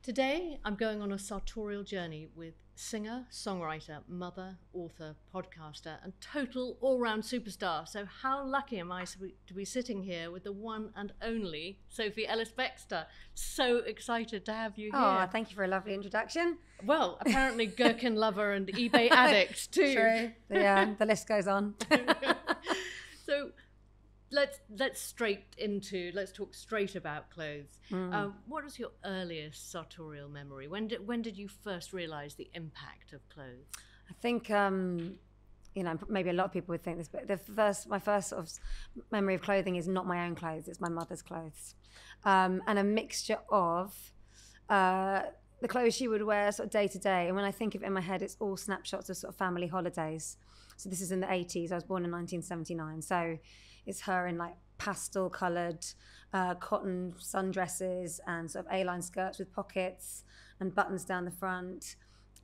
Today, I'm going on a sartorial journey with singer, songwriter, mother, author, podcaster, and total all-round superstar. So how lucky am I to be sitting here with the one and only Sophie Ellis-Bextor. So excited to have you here. Oh, thank you for a lovely introduction. Well, apparently gherkin lover and eBay addict too. True. Yeah, the list goes on. So let's talk straight about clothes. What is your earliest sartorial memory? When did you first realize the impact of clothes? I think maybe a lot of people would think this, but my first sort of memory of clothing is not my own clothes, it's my mother's clothes, and a mixture of the clothes she would wear sort of day to day. And when I think of it in my head, it's all snapshots of sort of family holidays. So this is in the 80s. I was born in 1979. So it's her in like pastel coloured cotton sundresses and sort of A-line skirts with pockets and buttons down the front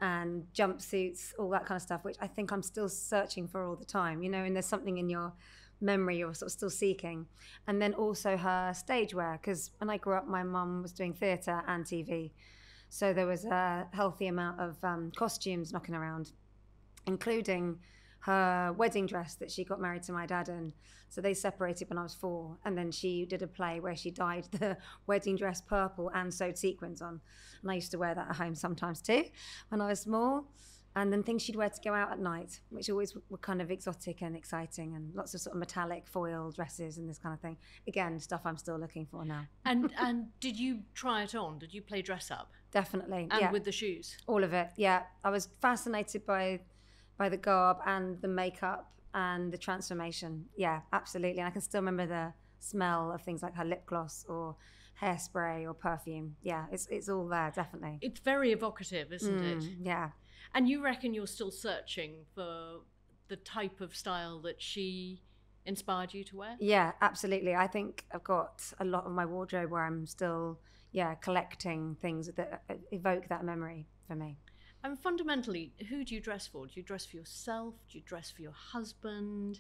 and jumpsuits, all that kind of stuff, which I think I'm still searching for all the time, and there's something in your memory you're sort of still seeking. And then also her stage wear, because when I grew up, my mum was doing theatre and TV. So there was a healthy amount of costumes knocking around, including her wedding dress that she got married to my dad in. So they separated when I was 4, and then she did a play where she dyed the wedding dress purple and sewed sequins on. And I used to wear that at home sometimes too when I was small. And then things she'd wear to go out at night, which always were kind of exotic and exciting, and lots of sort of metallic foil dresses and this kind of thing. Again, stuff I'm still looking for now. And did you try it on? Did you play dress up? Definitely. And yeah. with the shoes? All of it, yeah. I was fascinated by the garb and the makeup and the transformation. Yeah, absolutely. And I can still remember the smell of things like her lip gloss or hairspray or perfume. Yeah, it's all there, definitely. It's very evocative, isn't it? Yeah. And you reckon you're still searching for the type of style that she inspired you to wear? Yeah, absolutely. I think I've got a lot of my wardrobe where I'm still, collecting things that evoke that memory for me. And fundamentally, who do you dress for? Do you dress for yourself? Do you dress for your husband?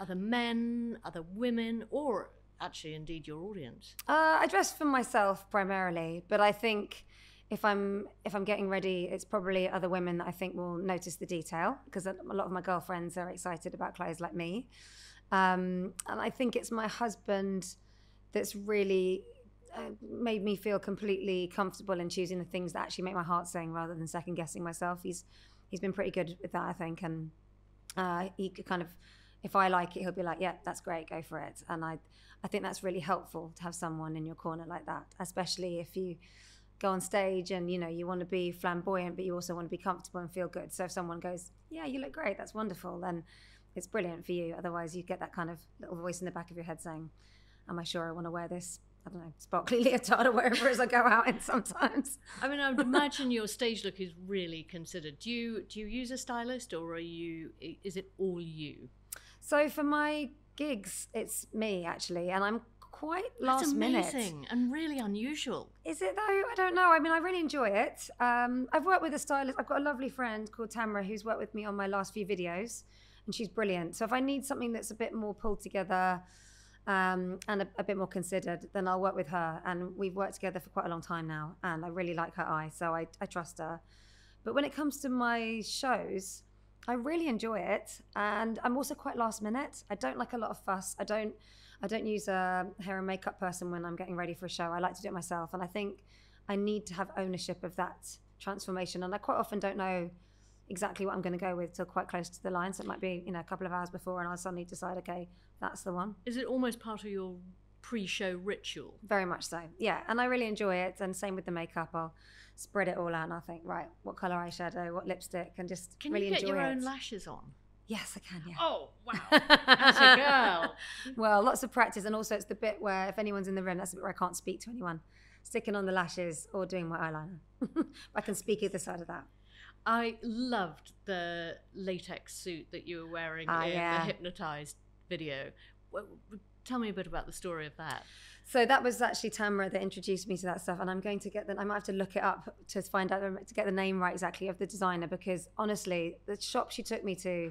Other men? Other women? Or actually, indeed, your audience? I dress for myself primarily, but I think if I'm getting ready, it's probably other women that I think will notice the detail, because a lot of my girlfriends are excited about clothes like me. And I think it's my husband that's really made me feel completely comfortable in choosing the things that actually make my heart sing rather than second guessing myself. He's been pretty good with that, I think. And he could kind of, if I like it, he'll be like, yeah, that's great, go for it. And I think that's really helpful to have someone in your corner like that, especially if you go on stage and you want to be flamboyant, but you also want to be comfortable and feel good. So if someone goes, yeah, you look great, that's wonderful, then it's brilliant for you. Otherwise you get that kind of little voice in the back of your head saying, am I sure I want to wear this, I don't know, sparkly leotard or whatever it is I go out in sometimes. I mean, I would imagine your stage look is really considered. Do you use a stylist, or is it all you? So for my gigs, it's me actually, and I'm quite last minute. That's amazing and really unusual. Is it though? I don't know. I mean, I really enjoy it. I've worked with a stylist. I've got a lovely friend called Tamara who's worked with me on my last few videos, and she's brilliant. So if I need something that's a bit more pulled together and a bit more considered, then I'll work with her. And we've worked together for quite a long time now, and I really like her eye, so I trust her. But when it comes to my shows, I really enjoy it, and I'm also quite last minute. I don't like a lot of fuss. I don't use a hair and makeup person when I'm getting ready for a show. I like to do it myself, and I think I need to have ownership of that transformation. And I quite often don't know exactly what I'm going to go with till quite close to the line. So it might be a couple of hours before, and I'll suddenly decide, okay, that's the one. Is it almost part of your pre-show ritual? Very much so, yeah. And I really enjoy it. And same with the makeup. I'll spread it all out, and I'll think, right, what colour eyeshadow, what lipstick, and just really enjoy it. Can you get your own lashes on? Yes, I can, yeah. Oh, wow. That's a girl. Well, lots of practice. And also it's the bit where if anyone's in the room, that's the bit where I can't speak to anyone. Sticking on the lashes or doing my eyeliner. I can speak either side of that. I loved the latex suit that you were wearing in the Hypnotised video. Tell me a bit about the story of that. So that was actually Tamara that introduced me to that stuff, and I'm going to I might have to look it up to find out, to get the name right exactly of the designer, because honestly, the shop she took me to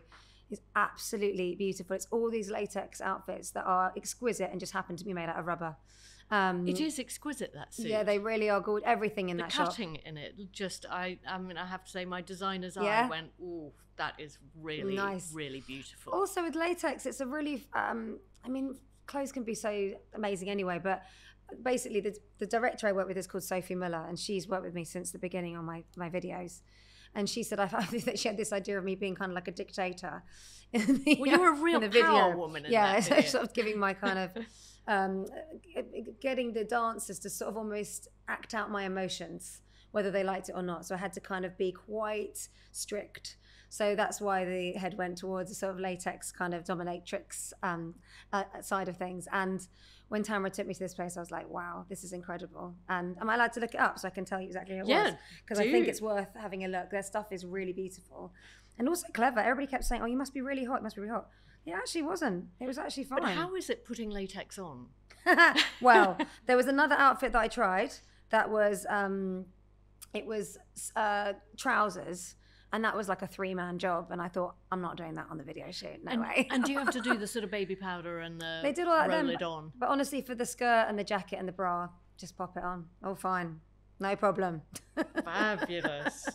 is absolutely beautiful. It's all these latex outfits that are exquisite and just happen to be made out of rubber. It is exquisite, that suit. Yeah, they really are good. Everything in that shop. The cutting in it, just, I mean, I have to say, my designer's eye went, ooh, that is really, nice. Really beautiful. Also with latex, it's a really, I mean, clothes can be so amazing anyway, but basically the director I work with is called Sophie Muller, and she's worked with me since the beginning on my videos. And she said that she had this idea of me being kind of like a dictator. Well, you're a real power woman in that video. So sort of giving my kind of, getting the dancers to sort of almost act out my emotions, whether they liked it or not. So I had to kind of be quite strict. So that's why the head went towards a sort of latex kind of dominatrix side of things. And when Tamara took me to this place, I was like, wow, this is incredible. And am I allowed to look it up so I can tell you exactly who it was? Because I think it's worth having a look. Their stuff is really beautiful. And also clever. Everybody kept saying, oh, you must be really hot, it must be really hot. It actually wasn't. It was actually fine. But how is it putting latex on? Well, there was another outfit that I tried that was, it was trousers. And that was like a 3-man job. And I thought, I'm not doing that on the video shoot. No way. And do you have to do the sort of baby powder and the they did all that roll then, it on? But honestly, for the skirt and the jacket and the bra, just pop it on. Oh, fine. No problem. Fabulous.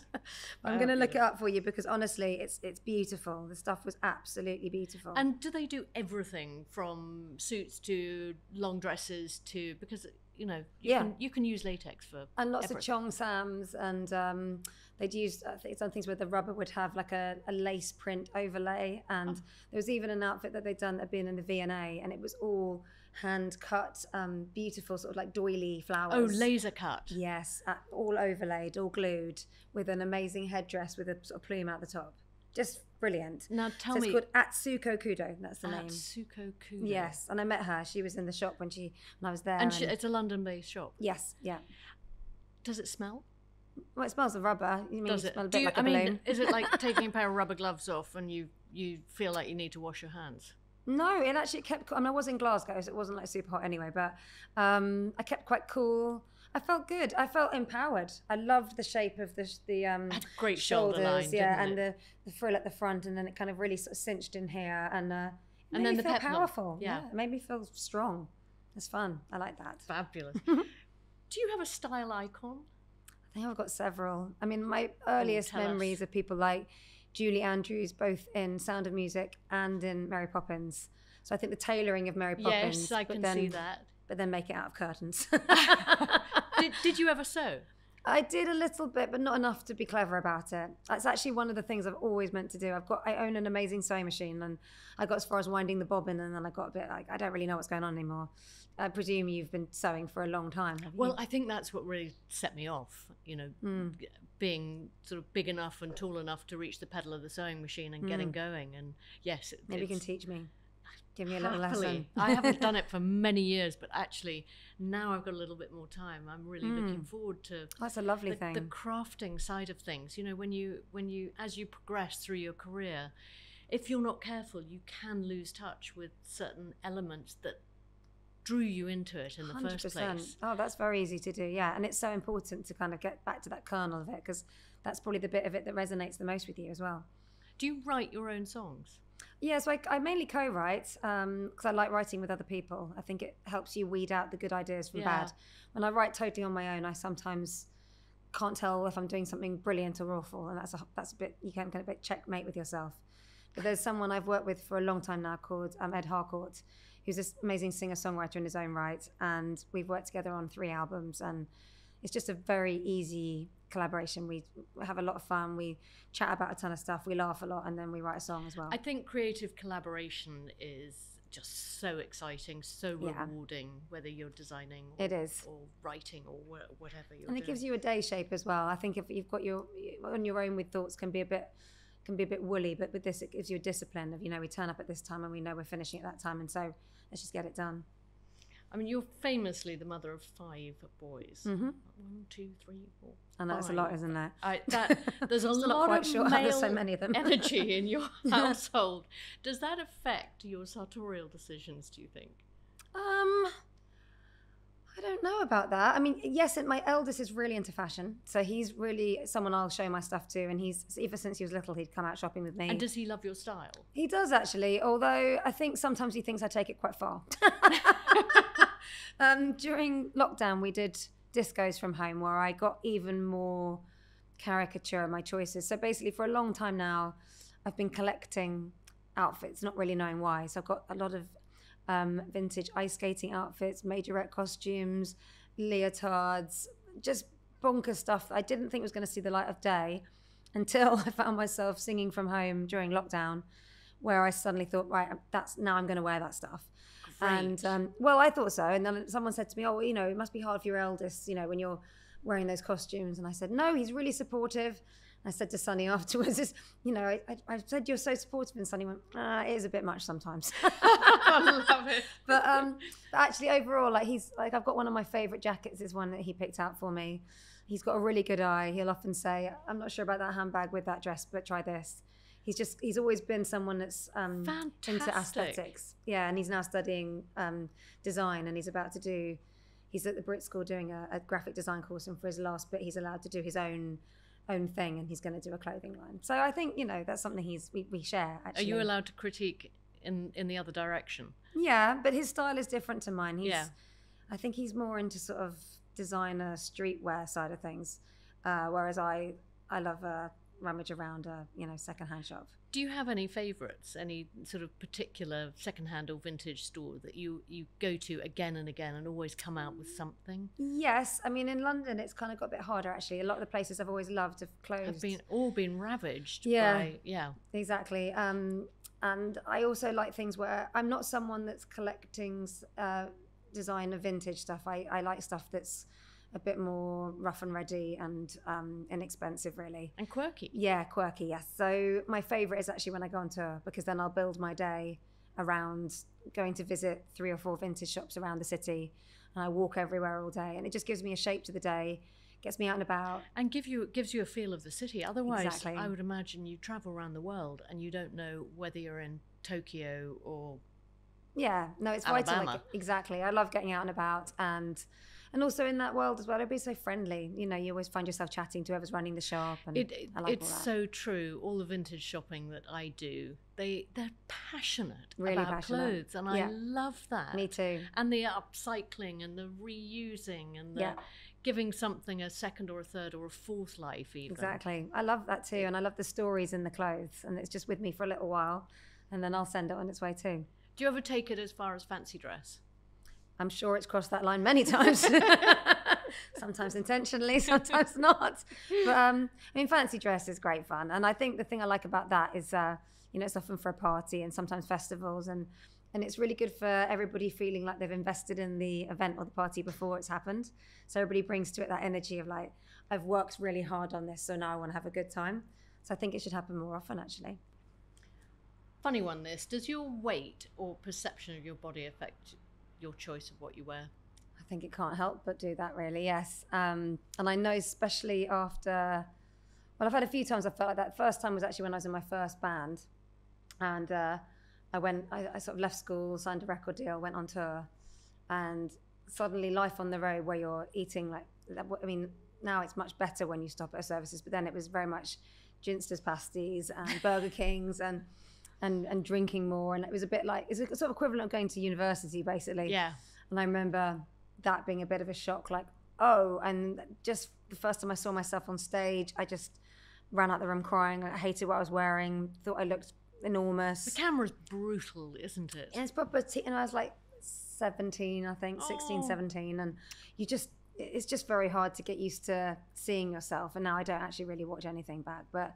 I'm going to look it up for you because honestly, it's beautiful. The stuff was absolutely beautiful. And do they do everything from suits to long dresses to, because, you know, you can use latex for and lots everything. of Chong Sams, and they'd use some things where the rubber would have like a lace print overlay, and there was even an outfit that they'd done that had been in the V&A, and it was all hand cut, beautiful sort of like doily flowers. Oh, laser cut. Yes, all overlaid, all glued, with an amazing headdress with a sort of plume out the top. Just brilliant. Now tell me. It's called Atsuko Kudo, that's the name. Atsuko Kudo. Yes, and I met her. She was in the shop when I was there. And it's a London-based shop? Yes, yeah. Does it smell? Well, it smells of rubber. You mean Does it? Smell a bit like a balloon? Is it like taking a pair of rubber gloves off and you feel like you need to wash your hands? No, it actually kept. I mean, I was in Glasgow, so it wasn't like super hot anyway. But I kept quite cool. I felt good. I felt empowered. I loved the shape of the had great shoulders, shoulder line, and the frill at the front, and then it kind of really sort of cinched in here, and made then me the feel peplum. powerful. Yeah, it made me feel strong. It's fun. I like that. Fabulous. Do you have a style icon? I think I've got several. I mean, my earliest memories are people like Julie Andrews, both in Sound of Music and in Mary Poppins. So I think the tailoring of Mary Poppins. Yes, I can see that. But then make it out of curtains. Did you ever sew? I did a little bit, but not enough to be clever about it. That's actually one of the things I've always meant to do. I own an amazing sewing machine, and I got as far as winding the bobbin, and then I got a bit like, I don't really know what's going on anymore. I presume you've been sewing for a long time, have you? Well, I think that's what really set me off, you know, being sort of big enough and tall enough to reach the pedal of the sewing machine and getting going. And yes, maybe you can teach me. Give me a little lesson. I haven't done it for many years, but actually now I've got a little bit more time. I'm really looking forward to that's a lovely thing. The crafting side of things. You know, when you as you progress through your career, if you're not careful, you can lose touch with certain elements that drew you into it in the 100%. First place. Oh, that's very easy to do, yeah. And it's so important to kind of get back to that kernel of it, because that's probably the bit of it that resonates the most with you as well. Do you write your own songs? Yeah, so I mainly co-write because I like writing with other people. I think it helps you weed out the good ideas from bad. When I write totally on my own, I sometimes can't tell if I'm doing something brilliant or awful, and that's a bit, you can kind of bit checkmate with yourself. But there's someone I've worked with for a long time now called Ed Harcourt, who's this amazing singer-songwriter in his own right, and we've worked together on 3 albums, and it's just a very easy collaboration. We have a lot of fun, we chat about a ton of stuff, we laugh a lot, and then we write a song as well. I think creative collaboration is just so exciting, so rewarding, whether you're designing or, or writing or whatever you're doing. And it gives you a day shape as well. I think if you've got on your own with thoughts can be a bit woolly, but with this it gives you a discipline of, you know, we turn up at this time and we know we're finishing at that time, and so let's just get it done. I mean, you're famously the mother of 5 boys. 1, 2, 3, 4. I know, it's a lot, isn't there? There's a lot of male so many of them. Energy in your household. Does that affect your sartorial decisions, do you think? I don't know about that. I mean, yes, my eldest is really into fashion, so he's really someone I'll show my stuff to, and he's, ever since he was little, he'd come out shopping with me. And does he love your style? He does, actually, although I think sometimes he thinks I take it quite far. During lockdown, we did discos from home where I got even more caricature of my choices. So basically, for a long time now, I've been collecting outfits, not really knowing why. So I've got a lot of vintage ice skating outfits, majorette costumes, leotards, just bonkers stuff that I didn't think was going to see the light of day until I found myself singing from home during lockdown, where I suddenly thought, right, now I'm going to wear that stuff. Great. And well, I thought so. And then someone said to me, oh, you know, it must be hard for your eldest, you know, when you're wearing those costumes. And I said, no, he's really supportive. I said to Sonny afterwards, you know, I said, you're so supportive. And Sonny went, it is a bit much sometimes. I love it. But actually overall, I've got one of my favorite jackets is one that he picked out for me. He's got a really good eye. He'll often say, I'm not sure about that handbag with that dress, but try this. He's always been someone that's into aesthetics. Yeah, and he's now studying design, and he's at the Brit School doing a graphic design course, and for his last bit, he's allowed to do his own thing, and he's going to do a clothing line. So I think, you know, that's something we share, actually. Are you allowed to critique in the other direction? Yeah, but his style is different to mine. I think he's more into sort of designer streetwear side of things, whereas I love a rummage around a secondhand shop. Do you have any favourites, any sort of particular secondhand or vintage store that you go to again and again and always come out with something? Yes, I mean in London it's kind of got a bit harder actually. A lot of the places I've always loved have closed. Have been ravaged. Exactly. And I also like things where I'm not someone that's collecting designer vintage stuff. I like stuff that's a bit more rough and ready and inexpensive, really. And quirky. Yeah, quirky, yes. So my favourite is actually when I go on tour, because then I'll build my day around going to visit 3 or 4 vintage shops around the city, and I walk everywhere all day, and it just gives me a shape to the day, gets me out and about. And gives you a feel of the city. Otherwise, exactly. I would imagine you travel around the world and you don't know whether you're in Tokyo or yeah, no, it's Alabama. Vital. Exactly. I love getting out and about, and also in that world as well, everybody's so friendly. You know, you always find yourself chatting to whoever's running the shop, and I like it's all that. So true. All the vintage shopping that I do, they're passionate really about passionate. clothes, and I love that. Me too. And the upcycling and the reusing and the giving something a second or a third or a fourth life even. Exactly. I love that too, and I love the stories in the clothes, and it's just with me for a little while, and then I'll send it on its way too. Do you ever take it as far as fancy dress? I'm sure it's crossed that line many times. Sometimes intentionally, sometimes not. But I mean, fancy dress is great fun, and I think the thing I like about that is, it's often for a party and sometimes festivals, and it's really good for everybody feeling like they've invested in the event or the party before it's happened. So everybody brings to it that energy of like, I've worked really hard on this, so now I want to have a good time. So I think it should happen more often, actually. Funny one, this. Does your weight or perception of your body affect your choice of what you wear? I think it can't help but do that, really, yes. And I know especially after, well, I've had a few times I felt like that. First time was actually when I was in my first band. And I sort of left school, signed a record deal, went on tour. And suddenly life on the road where you're eating like, I mean, now it's much better when you stop at services, but then it was very much Ginster's pasties and Burger Kings and drinking more, and it was a bit like, it's a sort of equivalent of going to university basically. Yeah. And I remember that being a bit of a shock, like, oh, and just the first time I saw myself on stage, I just ran out the room crying. I hated what I was wearing, thought I looked enormous. The camera's brutal, isn't it? And it's proper, and I was like 17, I think, 16, 17, and it's just very hard to get used to seeing yourself, and now I don't actually really watch anything back, but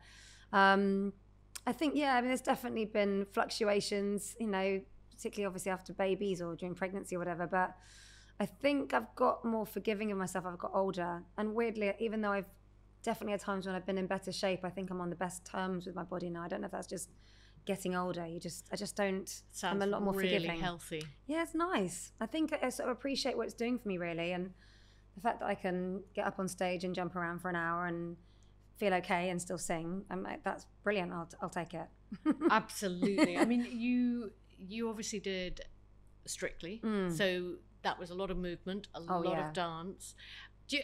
I think, there's definitely been fluctuations, particularly obviously after babies or during pregnancy or whatever. But I think I've got more forgiving of myself. I've got older. And weirdly, even though I've definitely had times when I've been in better shape, I think I'm on the best terms with my body now. I don't know if that's just getting older. I just don't. Sounds I'm a lot more really forgiving. Healthy. Yeah, it's nice. I think I sort of appreciate what it's doing for me, really. And the fact that I can get up on stage and jump around for an hour and feel okay and still sing, I'm like, that's brilliant. I'll take it. Absolutely. I mean, you obviously did Strictly, so that was a lot of movement, a lot of dance. Do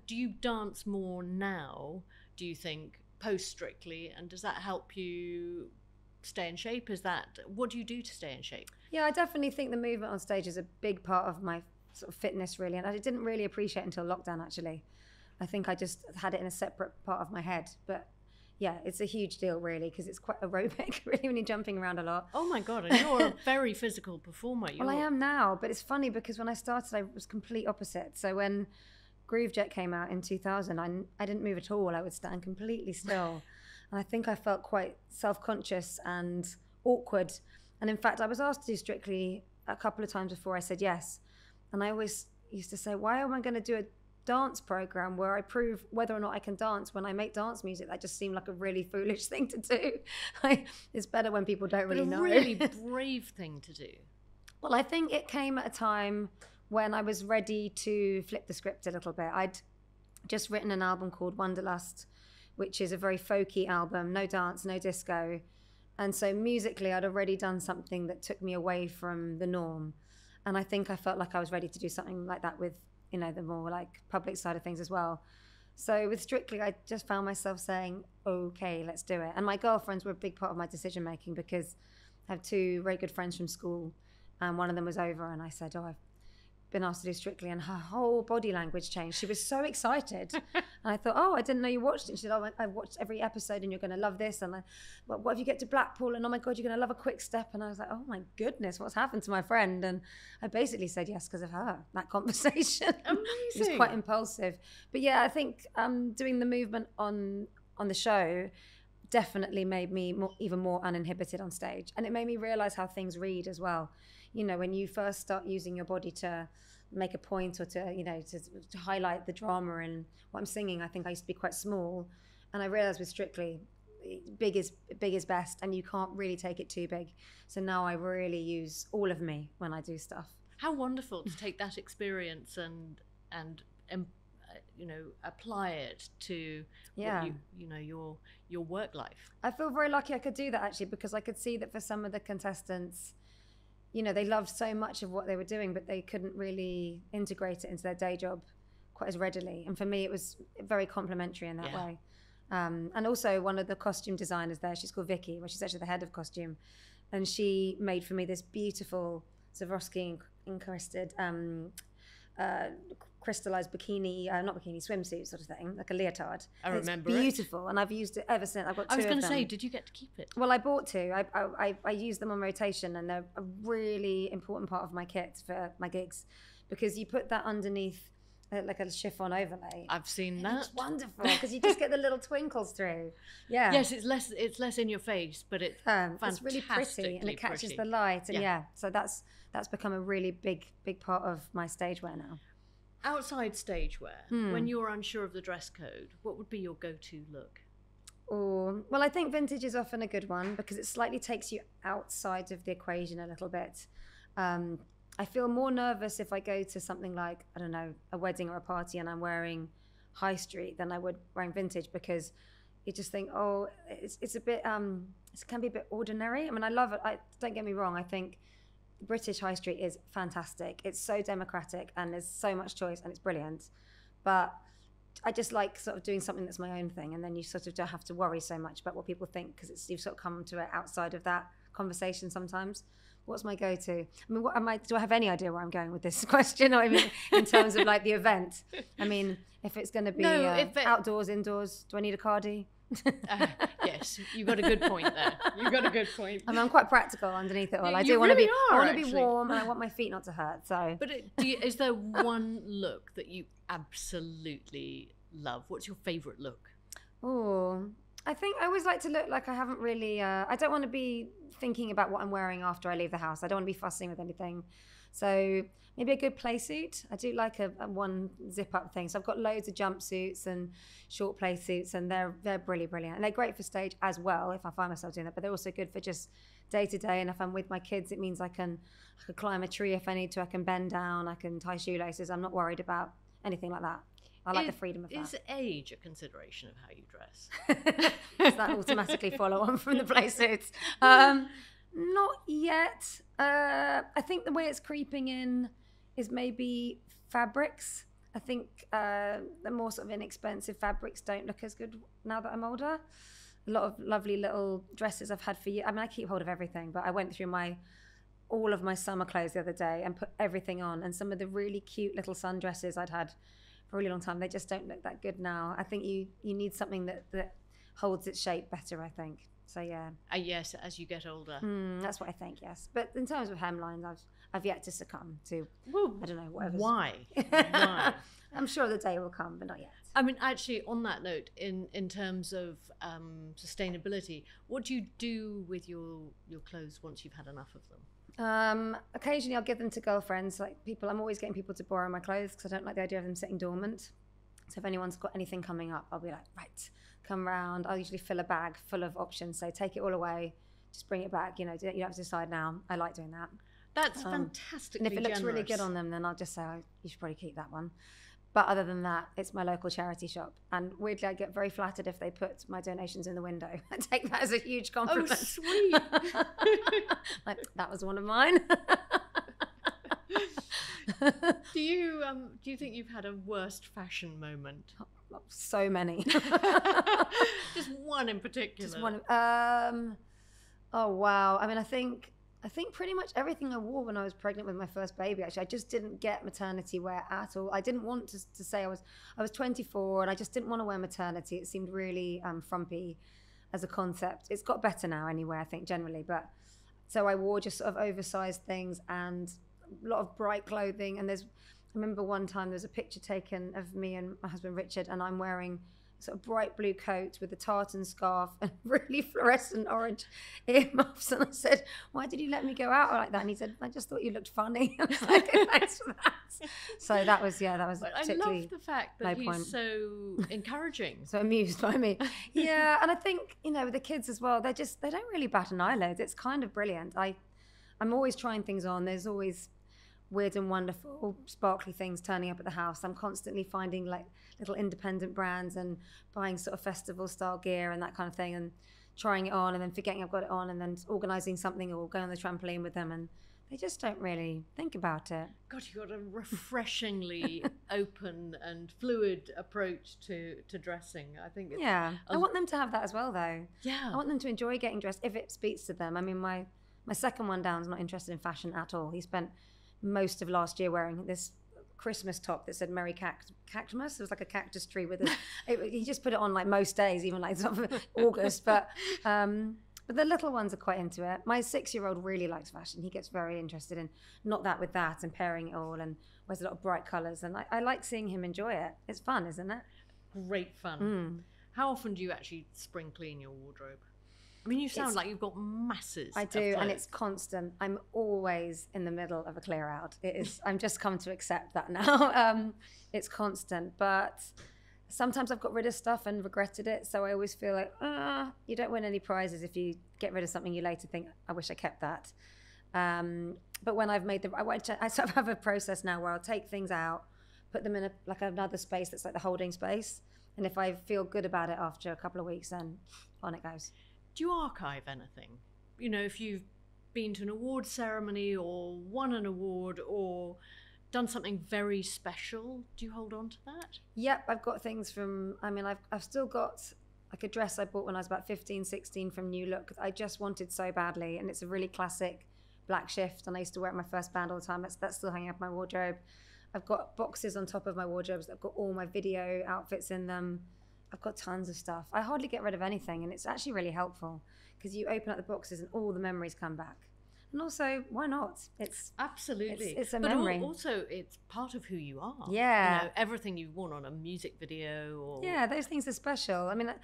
you dance more now, do you think, post Strictly, and does that help you stay in shape? What do you do to stay in shape? Yeah, I definitely think the movement on stage is a big part of my sort of fitness, really. And I didn't really appreciate it until lockdown, actually. I think I just had it in a separate part of my head. But yeah, it's a huge deal, really, because it's quite aerobic, really, when you're jumping around a lot. Oh my God, and you're a very physical performer. Well, I am now, but it's funny because when I started, I was complete opposite. So when Groove Jet came out in 2000, I didn't move at all. I would stand completely still. And I think I felt quite self-conscious and awkward. And in fact, I was asked to do Strictly a couple of times before I said yes. And I always used to say, why am I going to do a dance program where I prove whether or not I can dance when I make dance music? That just seemed like a really foolish thing to do. It's better when people don't really know. A really brave thing to do. Well, I think it came at a time when I was ready to flip the script a little bit. I'd just written an album called Wanderlust, which is a very folky album, no dance, no disco. And so musically, I'd already done something that took me away from the norm. And I think I felt like I was ready to do something like that with, you know, the more like public side of things as well. So with Strictly, I just found myself saying, okay, let's do it. And my girlfriends were a big part of my decision making because I have two very good friends from school, and one of them was over, and I said, I've been asked to do Strictly, and her whole body language changed. She was so excited. And I thought, I didn't know you watched it. And she said, I've watched every episode and you're going to love this. And what if you get to Blackpool? And oh my God, you're going to love a quick step. And I was like, oh my goodness, what's happened to my friend? And I basically said yes because of her, that conversation. Amazing. It was quite impulsive. But yeah, I think doing the movement on the show definitely made me even more uninhibited on stage. And it made me realize how things read as well. You know, when you first start using your body to make a point or to, you know, to highlight the drama in what I'm singing, I think I used to be quite small. And I realized with Strictly, big is best, and you can't really take it too big. So now I really use all of me when I do stuff. How wonderful to take that experience and you know, apply it to you know, your work life. I feel very lucky I could do that, actually, because I could see that for some of the contestants, you know, they loved so much of what they were doing, but they couldn't really integrate it into their day job quite as readily. And for me, it was very complimentary in that way. And also one of the costume designers there, she's called Vicky, she's actually the head of costume. And she made for me this beautiful Swarovski encrusted crystallized bikini, not bikini, swimsuit sort of thing, like a leotard. I remember it's beautiful, and I've used it ever since. I've got two of them. I was going to say, did you get to keep it? Well, I bought two. I use them on rotation, and they're a really important part of my kit for my gigs, because you put that underneath like a chiffon overlay. I've seen that. It's wonderful because you just get the little twinkles through. Yeah. Yes, it's less in your face, but it's it's really pretty, and it catches the light, and so that's become a really big part of my stage wear now. Outside stage wear, when you're unsure of the dress code, what would be your go-to look? Oh, well, I think vintage is often a good one because it slightly takes you outside of the equation a little bit. I feel more nervous if I go to something like, I don't know, a wedding or a party and I'm wearing high street than I would wearing vintage, because you just think, it's a bit, it can be a bit ordinary. I mean, I love it. Don't get me wrong. I think British high street is fantastic. It's so democratic and there's so much choice and it's brilliant. But I just like sort of doing something that's my own thing, and then you sort of don't have to worry so much about what people think, because you've sort of come to it outside of that conversation sometimes. What's my go-to? I mean, do I have any idea where I'm going with this question? I mean, in terms of like the event. I mean, if it's going to be outdoors, indoors, do I need a cardi? Yes, you got a good point there. You got a good point. I mean, I'm quite practical underneath it all. I do want to be. I want to be warm, and I want my feet not to hurt. So, but is there one look that you absolutely love? What's your favourite look? Oh, I think I always like to look like I haven't really. I don't want to be thinking about what I'm wearing after I leave the house. I don't want to be fussing with anything. So maybe a good play suit. I do like a one zip up thing. So I've got loads of jumpsuits and short play suits, and they're brilliant. And they're great for stage as well if I find myself doing that, but they're also good for just day to day. And if I'm with my kids, it means I can climb a tree if I need to, I can bend down, I can tie shoelaces. I'm not worried about anything like that. I like the freedom of that. Is age a consideration of how you dress? Does that automatically follow on from the play suits? Not yet. I think the way it's creeping in is maybe fabrics. I think the more sort of inexpensive fabrics don't look as good now that I'm older. a lot of lovely little dresses I've had for years. I mean, I keep hold of everything, but I went through all of my summer clothes the other day and put everything on. And some of the really cute little sundresses I'd had for a really long time, they just don't look that good now. I think you need something that holds its shape better, I think. So yeah. Yes, as you get older. That's what I think, yes. But in terms of hemlines, I've yet to succumb to, I don't know, whatever. Why? Why? I'm sure the day will come, but not yet. I mean, actually, on that note, in terms of sustainability, what do you do with your clothes once you've had enough of them? Occasionally I'll give them to girlfriends, like people. I'm always getting people to borrow my clothes because I don't like the idea of them sitting dormant. So if anyone's got anything coming up, I'll be like, right, come round. I'll usually fill a bag full of options. So take it all away, just bring it back. You know, you don't have to decide now. I like doing that. That's fantastically And if it looks generous. really good on them, then I'll just say, oh, you should probably keep that one. But other than that, it's my local charity shop. And weirdly, I get very flattered if they put my donations in the window. I take that as a huge compliment. Oh, sweet. Like, that was one of mine. Do you think you've had a worst fashion moment? So many. Just one in particular. Just one. Oh, wow. I mean, I think pretty much everything I wore when I was pregnant with my first baby, actually. I just didn't get maternity wear at all. I didn't want to say I was 24 and I just didn't want to wear maternity. It seemed really frumpy as a concept. It's got better now anyway, I think, generally. But so I wore just sort of oversized things and a lot of bright clothing. And I remember one time there was a picture taken of me and my husband Richard, and I'm wearing sort of bright blue coat with a tartan scarf and really fluorescent orange earmuffs. And I said, why did you let me go out like that? And he said, I just thought you looked funny. I was like, thanks for that. So that was particularly I love the fact that he's so encouraging. So amused by me. Yeah, and I think, you know, with the kids as well, they don't really bat an eyelid. It's kind of brilliant. I'm always trying things on. There's always weird and wonderful sparkly things turning up at the house. I'm constantly finding like little independent brands and buying sort of festival style gear and that kind of thing and trying it on and then forgetting I've got it on and then organising something or going on the trampoline with them, and they just don't really think about it. God, you've got a refreshingly open and fluid approach to dressing. I think it's I want them to have that as well though. Yeah. I want them to enjoy getting dressed if it speaks to them. I mean, my second one down is not interested in fashion at all. He spent most of last year wearing this Christmas top that said Merry Cactus. It was like a cactus tree with he just put it on like most days, even like sort of August. But the little ones are quite into it. My 6-year-old really likes fashion. He gets very interested in not that with that and pairing it all, and wears a lot of bright colours. And I like seeing him enjoy it. It's fun, isn't it? Great fun. How often do you actually spring clean your wardrobe? I mean, you sound like you've got masses. I do, and it's constant. I'm always in the middle of a clear out. It is. I'm just come to accept that now. It's constant, but sometimes I've got rid of stuff and regretted it. So I always feel like, you don't win any prizes if you get rid of something you later think, I wish I kept that. But when I've made I sort of have a process now where I'll take things out, put them in another space that's like the holding space, and if I feel good about it after a couple of weeks, then on it goes. Do you archive anything? You know, if you've been to an award ceremony or won an award or done something very special, do you hold on to that? Yep, I've got things from, I mean, I've still got like a dress I bought when I was about 15, 16 from New Look. I just wanted so badly, and it's a really classic black shift, and I used to wear it at my first band all the time. That's still hanging up my wardrobe. I've got boxes on top of my wardrobes that have got all my video outfits in them. I've got tons of stuff. I hardly get rid of anything, and it's actually really helpful because you open up the boxes and all the memories come back. And also, why not? It's absolutely it's a memory. But also, it's part of who you are. Yeah, you know, everything you've worn on a music video. Or those things are special. I mean,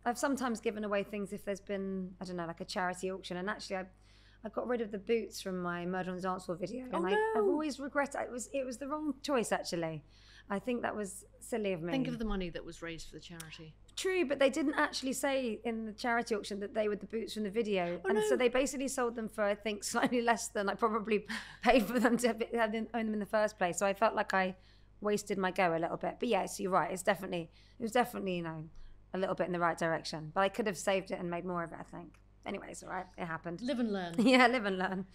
I've sometimes given away things if there's been, I don't know, like a charity auction, and actually I got rid of the boots from my Murder on the Dance Floor video, and I've always regretted it was the wrong choice actually. I think that was silly of me. Think of the money that was raised for the charity. True, but they didn't actually say in the charity auction that they were the boots from the video. So they basically sold them for, I think, slightly less than I probably paid for them to have own them in the first place. So I felt like I wasted my go a little bit. But yes, you're right. It was definitely, you know, a little bit in the right direction. But I could have saved it and made more of it, I think. Anyway, it's all right. It happened. Live and learn. Yeah, live and learn.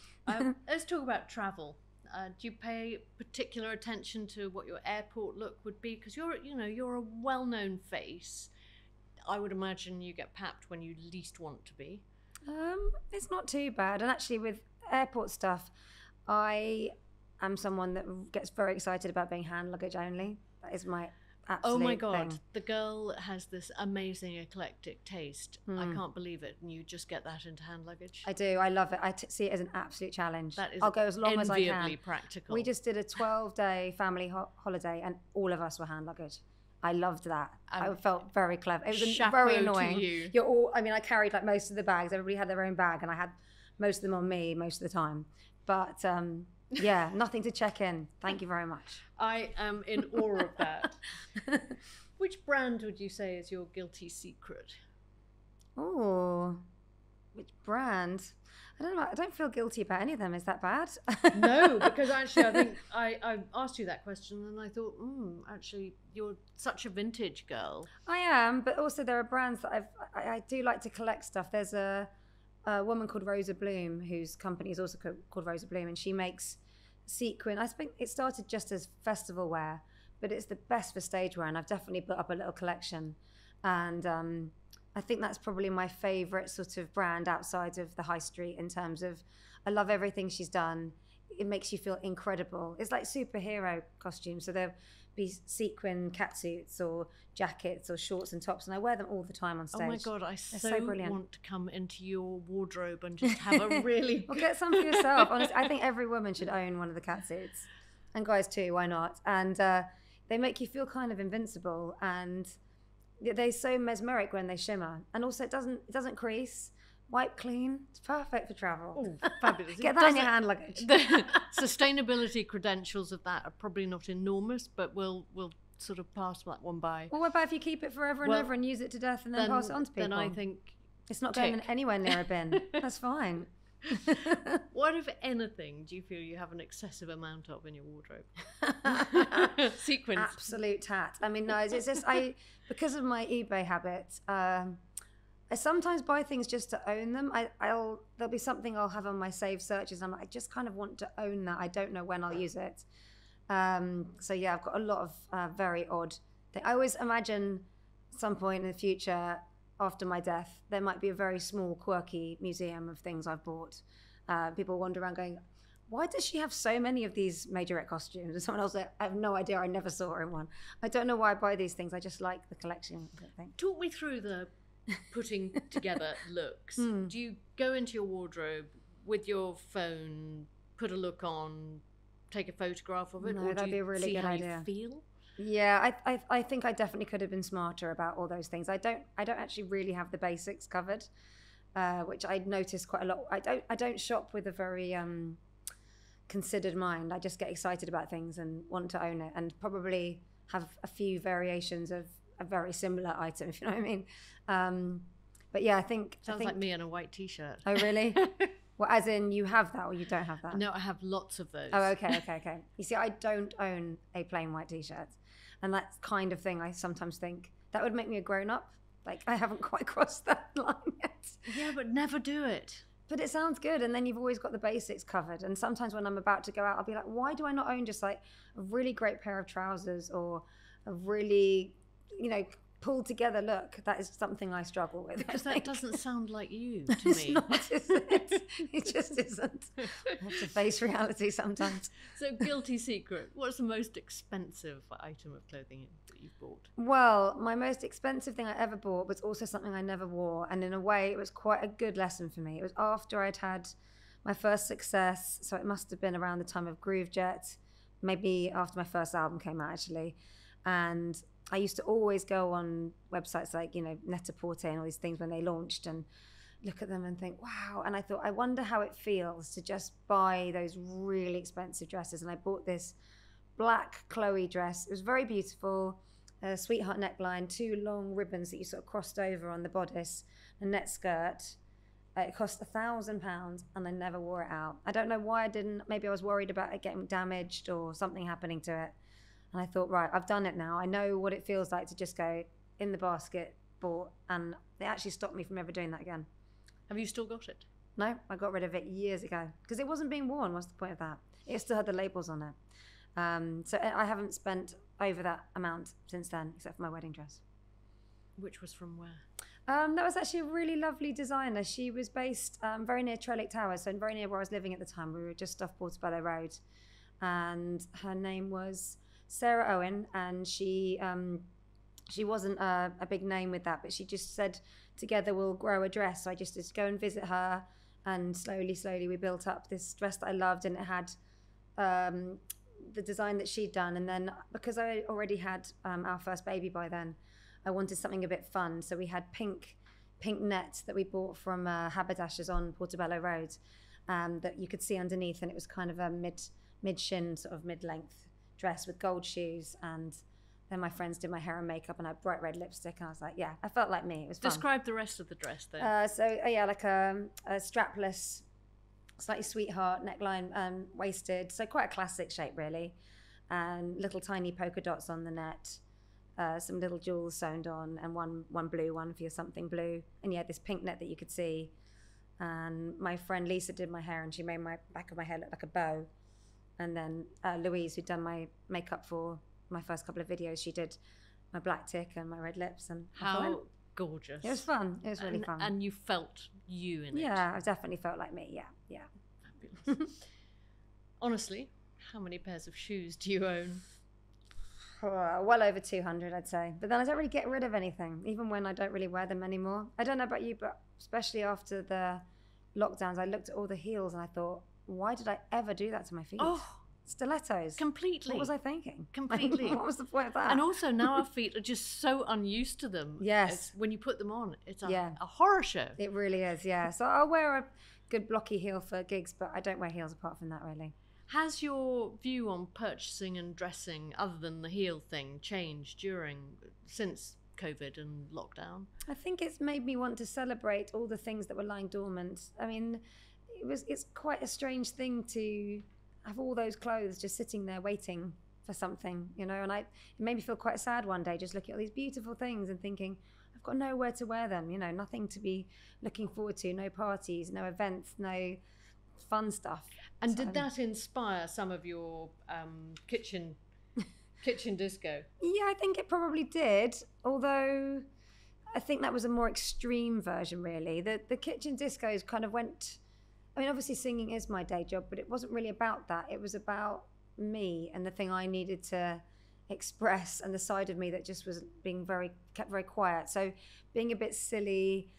Let's talk about travel. Do you pay particular attention to what your airport look would be? Because you're a well-known face. I would imagine you get papped when you least want to be. It's not too bad. And actually with airport stuff, I am someone that gets very excited about being hand luggage only. That is my absolute Oh my God, thing. the girl has this amazing eclectic taste. I can't believe it. And you just get that into hand luggage. I do. I love it. See it as an absolute challenge. That is I'll go as long as I can. enviably practical. We just did a 12-day family holiday and all of us were hand luggage. I loved that. I felt very clever. It was Chapeau very to annoying. you. You're all, I mean, I carried like most of the bags. Everybody had their own bag and I had most of them on me most of the time. But yeah, nothing to check in. Thank you very much. I am in awe of that. Which brand would you say is your guilty secret? Oh, which brand? I don't know. I don't feel guilty about any of them. Is that bad? No, because actually I think I asked you that question and I thought, actually, you're such a vintage girl. I am, but also there are brands that I do like to collect stuff. There's a woman called Rosa Bloom, whose company is also called Rosa Bloom, and she makes sequin. I think it started just as festival wear, but it's the best for stage wear, and I've definitely put up a little collection. And I think that's probably my favourite sort of brand outside of the high street in terms of I love everything she's done. It makes you feel incredible. It's like superhero costumes. So there'll be sequin catsuits or jackets or shorts and tops, and I wear them all the time on stage. Oh my God, I so brilliant. want to come into your wardrobe and just have a really Well, get some for yourself. Honestly, I think every woman should own one of the catsuits. And guys too, why not? And they make you feel kind of invincible, and they're so mesmeric when they shimmer. And also it doesn't crease. Wipe clean. It's perfect for travel. Oh, fabulous. Get that in your hand luggage. The sustainability credentials of that are probably not enormous, but we'll sort of pass that one by. Well, what about if you keep it forever and ever and use it to death and then pass it on to people? Then I think it's not going anywhere near a bin. That's fine. What, if anything, do you feel you have an excessive amount of in your wardrobe? Sequins. Absolute tat. I mean, no, it's just because of my eBay habit. I sometimes buy things just to own them. There'll be something I'll have on my saved searches. And I just kind of want to own that. I don't know when I'll use it. So yeah, I've got a lot of very odd things. I always imagine at some point in the future, after my death, there might be a very small, quirky museum of things I've bought. People wander around going, why does she have so many of these majorette costumes? And someone else said, I have no idea. I never saw her in one. I don't know why I buy these things. I just like the collection. Talk me through the putting together looks. Do you go into your wardrobe with your phone, put a look on, take a photograph of it, No, or that'd do be you a really see good how idea. you feel? Yeah, I think I definitely could have been smarter about all those things. I don't actually really have the basics covered, which I noticed quite a lot. I don't shop with a very considered mind. I just get excited about things and want to own it, and probably have a few variations of a very similar item, if you know what I mean. But yeah, I think Sounds like me in a white t-shirt. Oh really? Well, as in you have that or you don't have that? No, I have lots of those. Oh, okay. You see, I don't own a plain white t-shirt. And that kind of thing, I sometimes think, that would make me a grown-up. Like, I haven't quite crossed that line yet. Yeah, but never do it. But it sounds good, and then you've always got the basics covered. And sometimes when I'm about to go out, I'll be like, why do I not own just like a really great pair of trousers or a really, pulled together look? That is something I struggle with. Because that doesn't sound like you to It's me. not, is it? It just isn't. I have to face reality sometimes. So, guilty secret. What's the most expensive item of clothing that you've bought? Well, my most expensive thing I ever bought was also something I never wore. And in a way, it was quite a good lesson for me. It was after I'd had my first success. So it must have been around the time of Groove Jet, maybe after my first album came out, actually. And I used to always go on websites like, Net-a-Porter and all these things when they launched and look at them and think, wow. And I thought, I wonder how it feels to just buy those really expensive dresses. And I bought this black Chloe dress. It was very beautiful, a sweetheart neckline, 2 long ribbons that you sort of crossed over on the bodice, a net skirt. It cost £1,000 and I never wore it out. I don't know why I didn't. Maybe I was worried about it getting damaged or something happening to it. And I thought, right, I've done it now. I know what it feels like to just go in the basket, bought, and they actually stopped me from ever doing that again. Have you still got it? No, I got rid of it years ago because it wasn't being worn. What's the point of that? It still had the labels on it. So I haven't spent over that amount since then, except for my wedding dress. Which was from where? That was actually a really lovely designer. She was based very near Trellick Tower, so very near where I was living at the time. We were just off Portobello Road, and her name was Sarah Owen, and she wasn't a big name with that, but she just said, together we'll grow a dress. So I just go and visit her, and slowly we built up this dress that I loved, and it had the design that she'd done. And then because I already had our first baby by then, I wanted something a bit fun. So we had pink net that we bought from Haberdashers on Portobello Road that you could see underneath, and it was kind of a mid-shin, sort of mid-length dress with gold shoes. And then my friends did my hair and makeup, and I had bright red lipstick, and I was like, yeah, I felt like me. It was fun. Describe the rest of the dress then. Like a strapless, slightly sweetheart neckline, waisted, so quite a classic shape really, and little tiny polka dots on the net, some little jewels sewn on, and one blue one for your something blue, and yeah, this pink net that you could see. And my friend Lisa did my hair, and she made my back of my hair look like a bow. And then Louise, who'd done my makeup for my first couple of videos, she did my black tick and my red lips. And how gorgeous! It was fun. It was really fun. And you felt you in it. Yeah, I definitely felt like me. Yeah. Fabulous. Honestly, how many pairs of shoes do you own? Well over 200, I'd say. But then I don't really get rid of anything, even when I don't really wear them anymore. I don't know about you, but especially after the lockdowns, I looked at all the heels and I thought, why did I ever do that to my feet? Oh, stilettos. Completely. What was I thinking? Completely. What was the point of that? And also now our feet are just so unused to them. Yes. When you put them on, it's a horror show. It really is, yeah. So I'll wear a good blocky heel for gigs, but I don't wear heels apart from that really. Has your view on purchasing and dressing, other than the heel thing, changed since COVID and lockdown? I think it's made me want to celebrate all the things that were lying dormant. I mean, it's quite a strange thing to have all those clothes just sitting there waiting for something, you know, and it made me feel quite sad one day, just looking at all these beautiful things and thinking, I've got nowhere to wear them, you know, nothing to be looking forward to, no parties, no events, no fun stuff. And did that inspire some of your kitchen disco? Yeah, I think it probably did, although I think that was a more extreme version really. The kitchen discos kind of went, I mean, obviously singing is my day job, but it wasn't really about that. It was about me and the thing I needed to express, and the side of me that just was kept very quiet. So being a bit silly,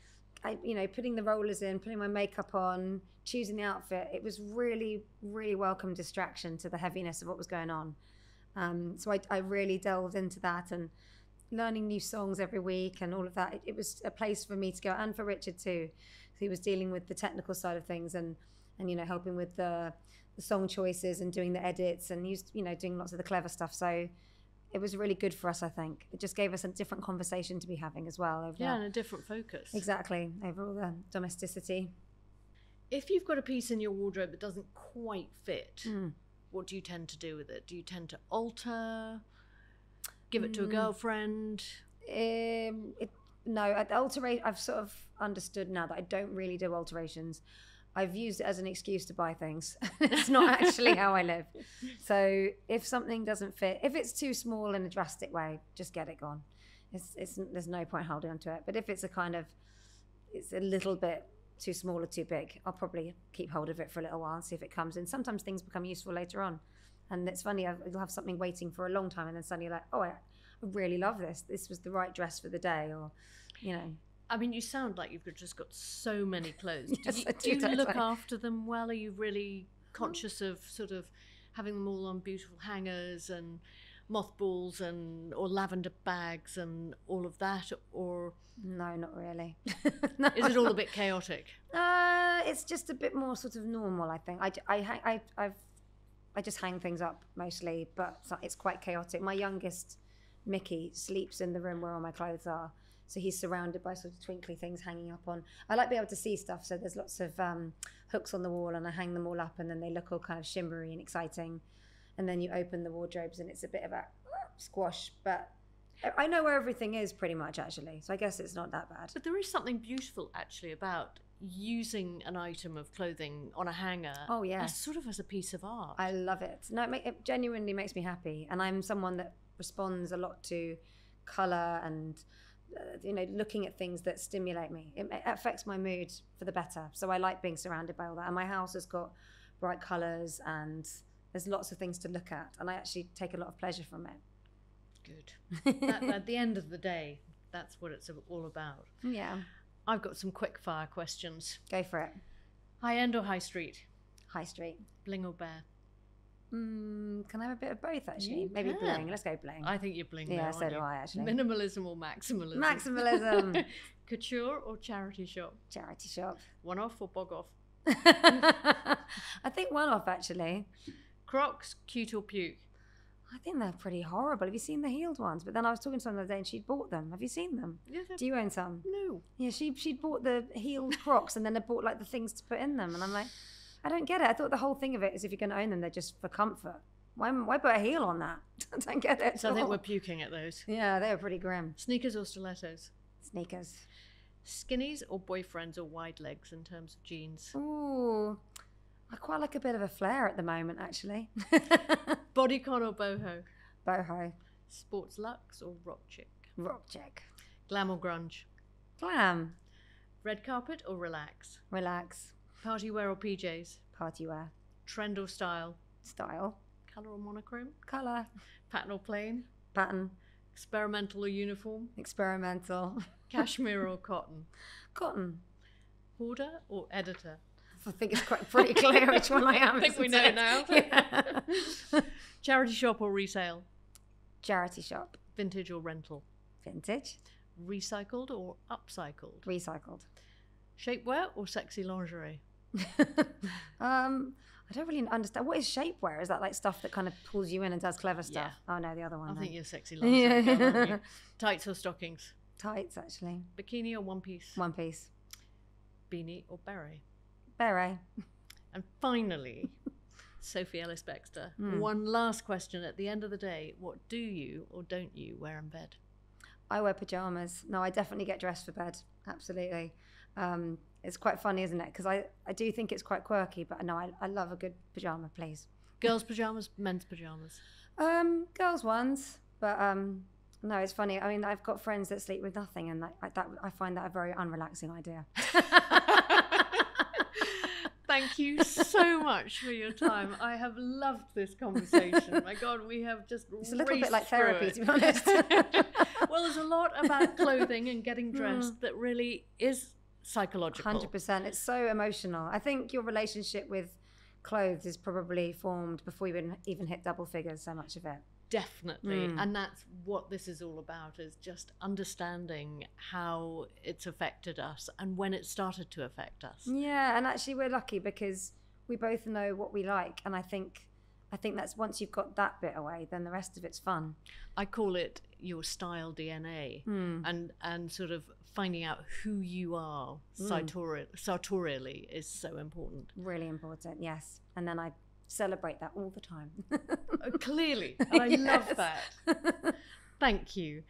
putting the rollers in, putting my makeup on, choosing the outfit, it was really, really welcome distraction to the heaviness of what was going on. So I really delved into that, and learning new songs every week and all of that. It was a place for me to go, and for Richard too. So he was dealing with the technical side of things and helping with the song choices and doing the edits, and he was, doing lots of the clever stuff. So it was really good for us, I think. It just gave us a different conversation to be having as well. And a different focus. Exactly, over all the domesticity. If you've got a piece in your wardrobe that doesn't quite fit, what do you tend to do with it? Do you tend to alter, give it to a girlfriend? No, I've sort of understood now that I don't really do alterations. I've used it as an excuse to buy things. It's not actually how I live. So if something doesn't fit, if it's too small in a drastic way, just get it gone. There's no point holding on to it. But if it's it's a little bit too small or too big, I'll probably keep hold of it for a little while and see if it comes in. Sometimes things become useful later on. And it's funny, you'll have something waiting for a long time, and then suddenly you're like, oh, I really love this. This was the right dress for the day, or, I mean, you sound like you've just got so many clothes. Yes, do you look after them well? Are you really conscious of sort of having them all on beautiful hangers and mothballs or lavender bags and all of that? Or no, not really. No, is it all a bit chaotic? It's just a bit more sort of normal, I think. I just hang things up mostly, but it's quite chaotic. My youngest, Mickey, sleeps in the room where all my clothes are. So he's surrounded by sort of twinkly things hanging up on. I like being able to see stuff, so there's lots of hooks on the wall, and I hang them all up, and then they look all kind of shimmery and exciting. And then you open the wardrobes, and it's a bit of a squash, but I know where everything is pretty much, actually. So I guess it's not that bad. But there is something beautiful, actually, about using an item of clothing on a hanger. Oh, yeah. As a piece of art. I love it. No, it genuinely makes me happy. And I'm someone that responds a lot to colour and looking at things that stimulate me. It affects my mood for the better. So I like being surrounded by all that. And my house has got bright colours and there's lots of things to look at. And I actually take a lot of pleasure from it. Good. At the end of the day, that's what it's all about. Yeah. I've got some quick fire questions. Go for it. High end or high street? High street. Bling or bear? Can I have a bit of both, actually? You Maybe can. bling. Let's go bling. I think you're bling. Yeah, there, so aren't do you? I, actually. Minimalism or maximalism? Maximalism. Couture or charity shop? Charity shop. One off or bog off? I think one off, actually. Crocs, cute or puke? I think they're pretty horrible. Have you seen the heeled ones? But then I was talking to someone the other day and she'd bought them. Have you seen them? Yes. Do you own some? No. Yeah, she'd bought the heeled Crocs and then they bought like the things to put in them. And I'm like, I don't get it. I thought the whole thing of it is if you're going to own them, they're just for comfort. Why put a heel on that? I don't get it. So I think we're puking at those. Yeah, they were pretty grim. Sneakers or stilettos? Sneakers. Skinnies or boyfriends or wide legs in terms of jeans? Ooh, I quite like a bit of a flare at the moment, actually. Bodycon or boho? Boho. Sports luxe or rock chick? Rock chick. Glam or grunge? Glam. Red carpet or relax? Relax. Party wear or PJs? Party wear. Trend or style? Style. Colour or monochrome? Colour. Pattern or plain? Pattern. Experimental or uniform? Experimental. Cashmere or cotton? Cotton. Hoarder or editor? I think it's quite pretty clear which one I am. I think we know now. Yeah. Charity shop or resale? Charity shop. Vintage or rental? Vintage. Recycled or upcycled? Recycled. Shapewear or sexy lingerie? I don't really understand. What is shapewear? Is that like stuff that kind of pulls you in and does clever stuff? Yeah. Oh no, the other one. I then. think you're sexy lingerie. Yeah. girl, aren't you? Tights or stockings? Tights, actually. Bikini or one piece? One piece. Beanie or beret? Beret. And finally, Sophie Ellis-Bextor, Mm. one last question at the end of the day. What do you or don't you wear in bed? I wear pajamas. No, I definitely get dressed for bed. Absolutely. It's quite funny, isn't it? Because I do think it's quite quirky, but no, I love a good pajama, please. Girls' pajamas, men's pajamas? Girls' ones, but no, it's funny. I mean, I've got friends that sleep with nothing, and I find that a very unrelaxing idea. Thank you so much for your time. I have loved this conversation. My God, we have just It's a little bit like through therapy, it. to be honest. Well, there's a lot about clothing and getting dressed that really is psychological. 100%. It's so emotional. I think your relationship with clothes is probably formed before you even hit double figures, so much of it. Definitely. And that's what this is all about, is just understanding how it's affected us and when it started to affect us. Yeah, and actually we're lucky because we both know what we like, and I think that's once you've got that bit away, then the rest of it's fun. I call it your style DNA, and sort of finding out who you are sartorially is so important. Really important, yes. And then I celebrate that all the time. Clearly, and I love that. Thank you.